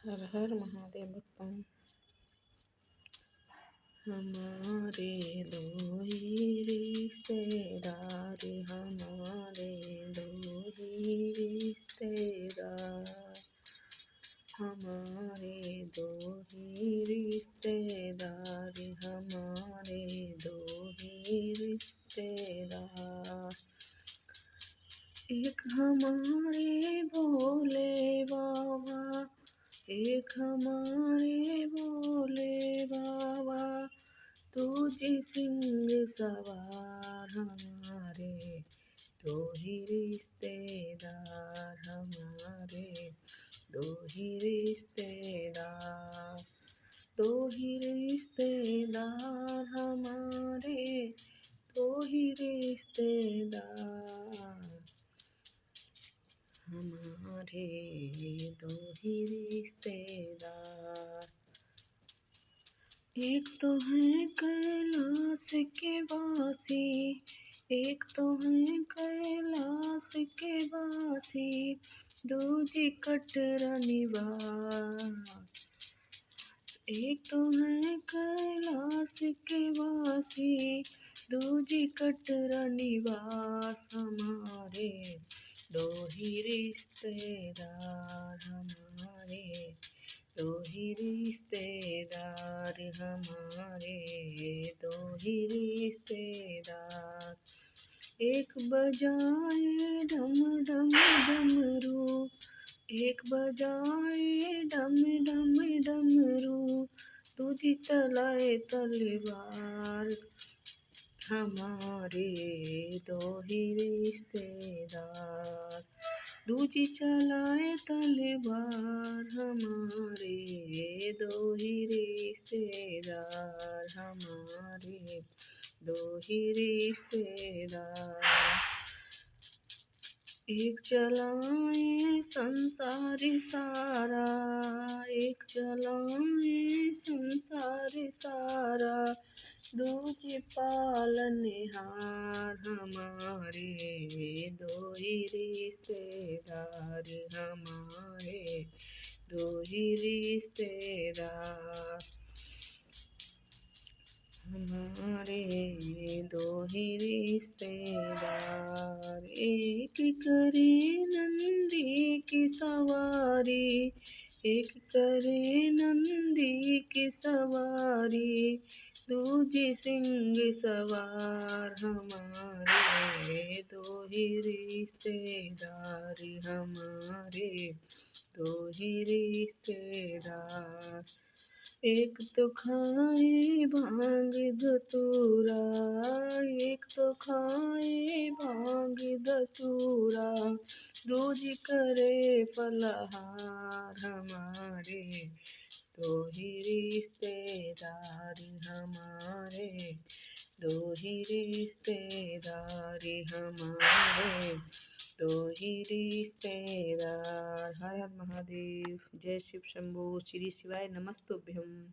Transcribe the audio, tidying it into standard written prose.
हर हर महादेव भक्तों। हमारे दो ही रिश्तेदार, हमारे दो ही रिश्तेदार, हमारे दो ही रिश्तेदार, हमारे दो ही रिश्तेदार। एक हमारे भोले बाबा, एक हमारे भोले बाबा, तुझे सिंह सवार, हमारे दो ही रिश्तेदार, हमारे दो ही रिश्तेदार, दो ही रिश्तेदार, हमारे दो ही रिश्तेदार, हमारे दो ही रिश्तेदार। एक तो है कैलाश के वासी, एक तो है कैलाश के वासी, दूजी कटरा निवास। एक तो है कैलाश के वासी, दूजी कटरा निवास, हमारे दो ही रिश्तेदार, हमारे दो ही रिश्तेदार, हमारे दो ही रिश्तेदार। एक बजाए डम डम डमरू, एक बजाए डम डम डमरू, दूजी चलाए तलवार, हमारे दो ही रिश्तेदार। दूजी चलाए तलवार, हमारे दो ही रिश्तेदार, हमारे दो ही रिश्तेदार। एक चलाए संसारी सारा, एक चलाए संसारी सारा, दूजी पालनहार, हमारे दो ही रिश्तेदार, हमारे दो ही रिश्तेदार, हमारे दो ही रिश्तेदार। एक करे नंदी की सवारी, एक करे नंदी की सवारी, दूजी सिंह सवार, हमारे दो ही रिश्तेदार, हमारे दो ही रिश्तेदार। एक तो खाए भांग धतूरा, एक तो खाए भांग धतूरा, दूजी करे फलहार, हमारे दो ही रिश्तेदार, हमारे दो ही रिश्तेदार, हमारे दो ही रिश्तेदार। हर हर महादेव। जय शिव शंभो। श्री शिवाय नमस्तुभ्यम।